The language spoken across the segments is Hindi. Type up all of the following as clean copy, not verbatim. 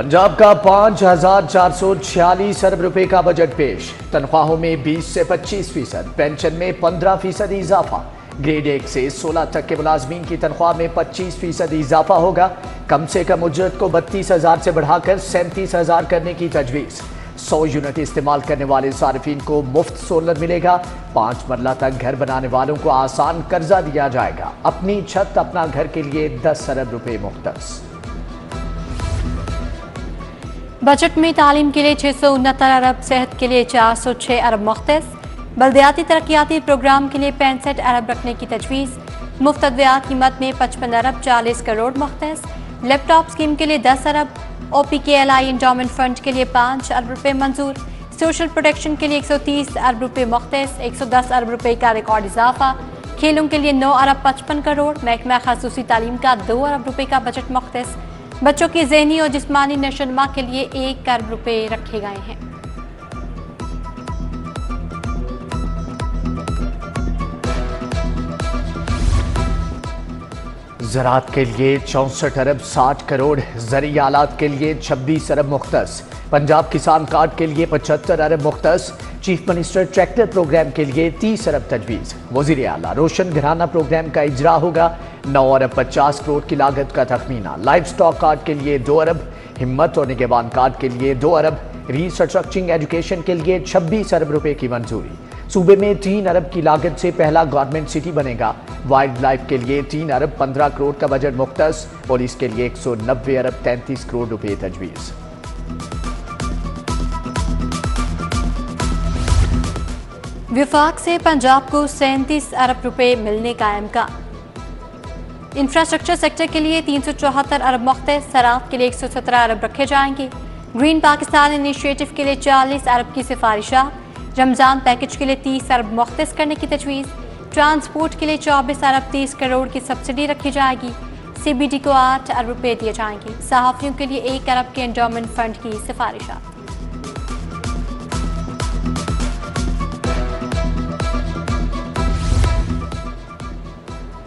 पंजाब का 5,446 अरब रुपए का बजट पेश। तनख्वाहों में 20 से 25%, पेंशन में 15% इजाफा। ग्रेड 1 से 16 तक के मुलाजमीन की तनख्वाह में 25% इजाफा होगा। कम से कम उजरत को 32,000 से बढ़ाकर 37,000 करने की तजवीज़। 100 यूनिट इस्तेमाल करने वाले सारिफिन को मुफ्त सोलर मिलेगा। 5 मरला तक घर बनाने वालों को आसान कर्जा दिया जाएगा। अपनी छत अपना घर के लिए 10 अरब रुपए मुख्तस। बजट में तालीम के लिए 669 अरब, सेहत के लिए 406 अरब मुख्तस, बल्दियाती तरक्याती प्रोग्राम के लिए 65 अरब रखने की तजवीज़। मुफ्त अद्वियात कीमत में 55 अरब 40 करोड़ मुख्तस। लैपटॉप स्कीम के लिए 10 अरब। OPKLI इंडोमेंट फंड के लिए 5 अरब रुपये मंजूर। सोशल प्रोटेक्शन के लिए 130 अरब रुपये मुख्तस, 110 अरब रुपये का रिकॉर्ड इजाफा। खेलों के लिए 9 अरब 55 करोड़। महकमा खसूसी तालीम का 2 अरब रुपये का बजट मुख्तस। बच्चों की ज़हनी और जिस्मानी नशोनुमा के लिए 1 अरब रुपये रखे गए हैं। ज़राअत के लिए 64 अरब 60 करोड़, ज़रूरी आलात के लिए 26 अरब मुख्तस। पंजाब किसान कार्ड के लिए 75 अरब मुख्तस। चीफ मिनिस्टर ट्रैक्टर प्रोग्राम के लिए 30 अरब तजवीज़। वज़ीर आला रोशन घराना प्रोग्राम का इजरा होगा। 9 अरब 50 करोड़ की लागत का तखमीना। लाइव स्टॉक कार्ड के लिए 2 अरब, हिम्मत और निगहबान कार्ड के लिए 2 अरब, रीस्ट्रक्चरिंग एजुकेशन के लिए 26 अरब रुपए की मंजूरी। सूबे में 3 अरब की लागत से पहला गवर्नमेंट सिटी बनेगा। वाइल्ड लाइफ के लिए 3 अरब 15 करोड़ का बजट मुख्तस। पुलिस के लिए 190 अरब 33 करोड़ रुपए तजवीज़। विफाक से पंजाब को 37 अरब रुपए मिलने का इम्कान। इंफ्रास्ट्रक्चर सेक्टर के लिए 374 अरब मुख्तस, ज़राअत के लिए 117 अरब रखे जाएंगे। ग्रीन पाकिस्तान इनिशिएटिव के लिए 40 अरब की सिफारिशात। रमज़ान पैकेज के लिए 30 अरब मुख्तस करने की तजवीज़। ट्रांसपोर्ट के लिए 24 अरब 30 करोड़ की सब्सिडी रखी जाएगी। CBD को 8 अरब रुपये दिए जाएंगे। सहाफ़ियों के लिए 1 अरब के एंडोमेंट फंड की सिफारिशात।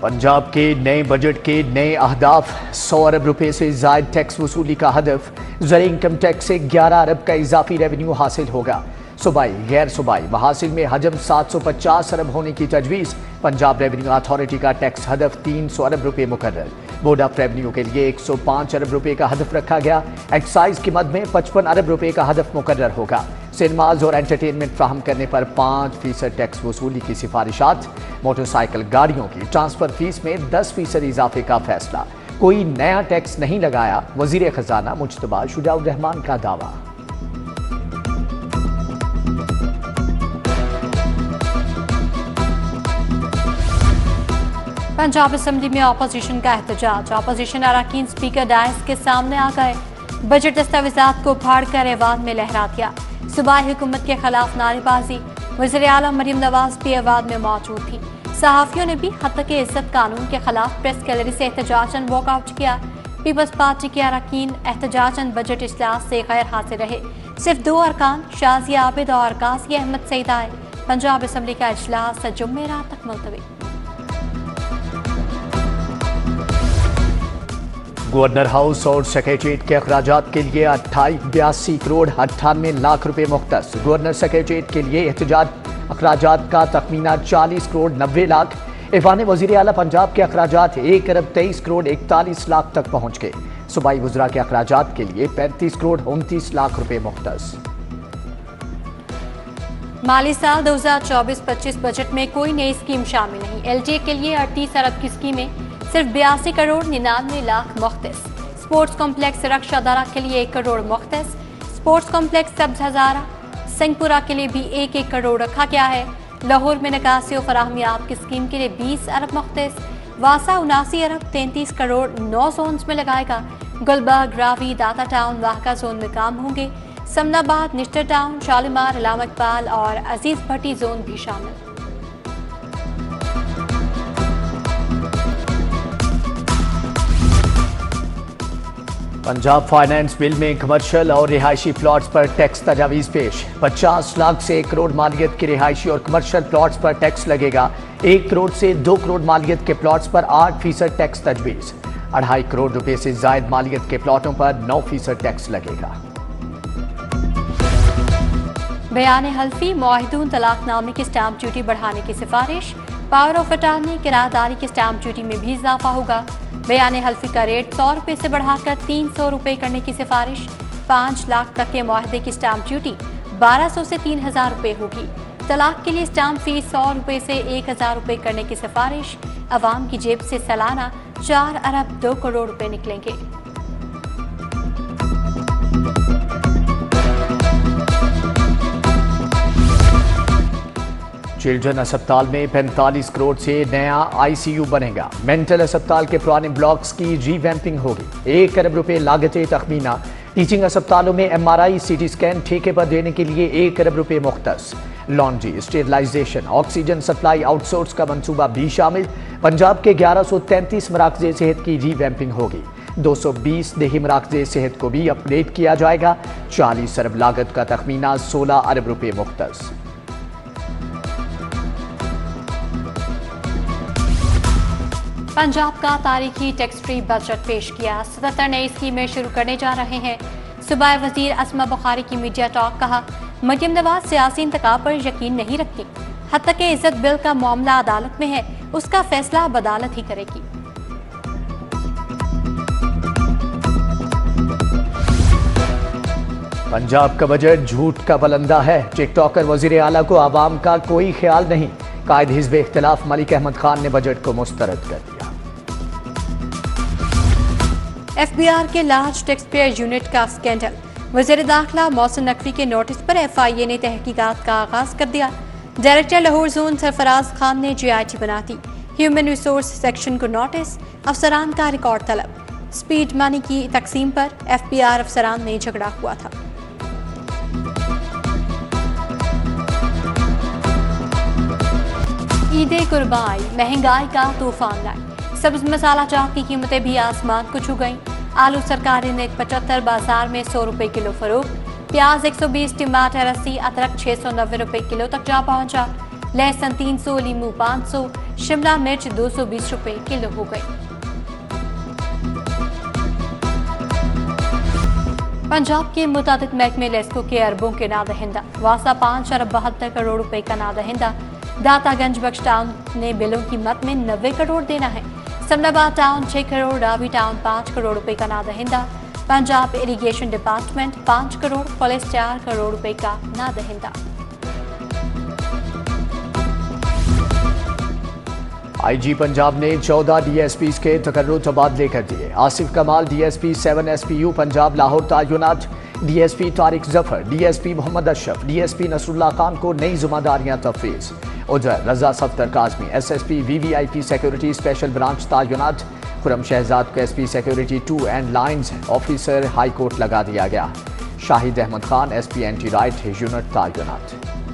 पंजाब के नए बजट के नए अहदाफ। 100 अरब रुपए से ज़ायद टैक्स वसूली का हदफ। ज़र इनकम टैक्स से 11 अरब का इजाफी रेवेन्यू हासिल होगा। सूबाई गैर सूबाई महासिल में हजम 750 अरब होने की तजवीज़। पंजाब रेवेन्यू अथॉरिटी का टैक्स हदफ 300 अरब रुपए मुकर्रर। बोर्ड ऑफ रेवेन्यू के लिए 105 अरब रुपए का हदफ रखा गया। एक्साइज की मद में 55 अरब रुपए का हदफ मुकर्रर होगा। सिनेमाज और एंटरटेनमेंट फ्राहम करने पर 5% टैक्स वसूली की सिफारिशात। मोटरसाइकिल गाड़ियों की ट्रांसफर फीस में 10% इजाफे का फैसला। कोई नया टैक्स नहीं लगाया, वजीर खजाना मुज्तबा शुजाउर रहमान का दावा। पंजाब असम्बली में अपोजिशन का एहतजाज। अपोजिशन अरकान स्पीकर डायस के सामने आ गए। बजट दस्तावेजात को फाड़ कर ऐवान में लहरा दिया। सूबाई हुकूमत के खिलाफ नारेबाजी। वज़ीर आला मरियम नवाज भी ऐवान में मौजूद थी। सहाफ़ियों ने भी हत्तक़ इज़्ज़त कानून के खिलाफ प्रेस गैलरी से एहतजाजन वॉकआउट किया। पीपल्स पार्टी के अरकान एहतजाजन बजट इजलास से गैर हाजिर रहे। सिर्फ 2 अरकान शाज़िया आबिद और काज़ी अहमद सईद आए। पंजाब असम्बली का इजलास जुम्मेरात तक मुलतवी। गवर्नर हाउस और सेक्रेटरीट के अखराजात के लिए 82 करोड़ 98 लाख रुपए मुख्तस। गवर्नर सेक्रेटरीट के लिए एहतजाज अखराजात का तखमीना 40 करोड़ 90 लाख। ऐवान वज़ीर आला पंजाब के अखराजात 1 अरब 23 करोड़ 41 लाख तक पहुँच गए। सूबाई वज़रा के अखराजात के लिए 35 करोड़ 29 लाख रुपए मुख्तस। माली साल 2024-25 बजट में कोई नई स्कीम शामिल नहीं। LTA के लिए 38 अरब की स्कीमें, सिर्फ 82 करोड़ 99 लाख मुख्तस। स्पोर्ट्स कॉम्प्लेक्स रक्षा दरा के लिए 1 करोड़ मुख्तस। स्पोर्ट्स कॉम्प्लेक्स सब्ज हज़ारा सिंहपुरा के लिए भी 1-1 करोड़ रखा गया है। लाहौर में निकासी और फराहमियात की स्कीम के लिए 20 अरब मुख्तस। वासा 79 अरब 33 करोड़ 9 जोन्स में लगाएगा। गुलबर्ग, रावी, दाता टाउन, वाहका जोन में काम होंगे। समनाबाद, निश्तर टाउन, शालीमार, अलामा इकबाल और अजीज भट्टी जोन भी शामिल। पंजाब फाइनेंस बिल में कमर्शियल और रिहायशी प्लॉट्स पर टैक्स तजावीज़ पेश। 50 लाख से 1 करोड़ मालियत के रिहायशी और कमर्शियल प्लॉट्स पर टैक्स लगेगा। 1 करोड़ से 2 करोड़ मालियत के प्लॉट्स पर 8% टैक्स तजवीज़। 2.5 करोड़ रुपए से जायद मालियत के प्लॉटों पर 9% टैक्स लगेगा। बयान हल्फी मुआहिदून तलाकनामे की स्टाम्प ड्यूटी बढ़ाने की सिफारिश। पावर ऑफ अटॉर्नी किराएदारी की स्टाम्प ड्यूटी में भी इजाफा होगा। बयान हल्फी का रेट 100 रुपये से बढ़ाकर 300 रुपये करने की सिफारिश। 5 लाख तक के मुआहदे की स्टाम्प ड्यूटी 1200 से 3000 रुपये होगी। तलाक के लिए स्टाम्प फीस 100 रुपये से 1000 रुपये करने की सिफारिश। अवाम की जेब से सालाना 4 अरब 2 करोड़ रुपये निकलेंगे। चिल्ड्रन अस्पताल में 45 करोड़ से नया आईसीयू बनेगा। मेंटल अस्पताल के पुराने ब्लॉक्स की रीवैम्पिंग होगी। 1 अरब रुपए लागत तखमीना। टीचिंग अस्पतालों में MRI CT स्कैन ठेके पर देने के लिए 1 अरब रुपए मुख्तस। Laundry, sterilisation, oxygen supply outsource का मंसूबा भी शामिल। पंजाब के 1133 मराकज़े सेहत की रीवैम्पिंग होगी। 220 देही मराकज़े सेहत को भी अपडेट किया जाएगा। 40 अरब लागत का तखमीना, 16 अरब रुपए मुख्तस। पंजाब का तारीखी टैक्स फ्री बजट पेश किया। 77 नई स्कीमें शुरू करने जा रहे हैं। सूबाई वजीर असमा बुखारी की मीडिया टॉक। कहा, मरियम नवाज सियासी इंतखाब पर यकीन नहीं रखती। हत्ता के इज्जत बिल का मामला अदालत में है, उसका फैसला अब अदालत ही करेगी। पंजाब का बजट झूठ का बलंदा है। टिकटॉकर वजीर आला को आवाम का कोई ख्याल नहीं। कायद हिज़्ब इख्तिलाफ मलिक अहमद खान ने बजट को मुस्तरद कर दिया। FBR के लार्ज टैक्स पेयर यूनिट का स्कैंडल। वज़ीर दाखिला मोहसिन नकवी के नोटिस पर FIA ने तहकीकात का आगाज कर दिया। डायरेक्टर लाहौर जोन सरफराज खान ने GIT बना दी। ह्यूमन रिसोर्स सेक्शन को नोटिस। अफसरान का रिकॉर्ड तलब। स्पीड मनी की तकसीम पर FBR अफसरान में झगड़ा हुआ था। ईद कुर्बान महंगाई का तूफान लाई। सब्ज मसाला चाक की कीमतें भी आसमान को छू गईं। आलू सरकारी ने 75 बाजार में 100 रुपए किलो फरोख्त। प्याज 120, टमाटर 80, अदरक 690 रुपए किलो तक जा पहुंचा। लहसुन 300, लीमू 500, शिमला मिर्च 220 रुपए किलो हो गई। पंजाब के मुताबिक महकमे लेस्को के अरबों के नादहिंदा। वासा 5 अरब 72 करोड़ रुपए का नादहिंदा। दातागंज बख्श टाउन ने बिलों की मद में 90 करोड़ देना है। समनाबाद टाउन 6 करोड़, रावी टाउन 5 करोड़ रुपए का नादहिंदा। Punjab irrigation department 5 crore, police 4 crore रुपए का नादहिंदा। IG पंजाब ने 14 DSPs के तकर्रुर तबादले कर दिए। आसिफ कमाल DSP 7 SPU पंजाब लाहौर तयनात। DSP Tariq Zafar, DSP Mohammad Ashraf, DSP Nasrullah Khan को नई जिम्मेदारियां तफवीज़। उधर Raza Safdar Kazmi SSP VVIP security special branch तयनात। खुरम शहजाद को SP security 2 and lines officer high court लगा दिया गया। Shahid Ahmad Khan SP anti riot unit तयनात।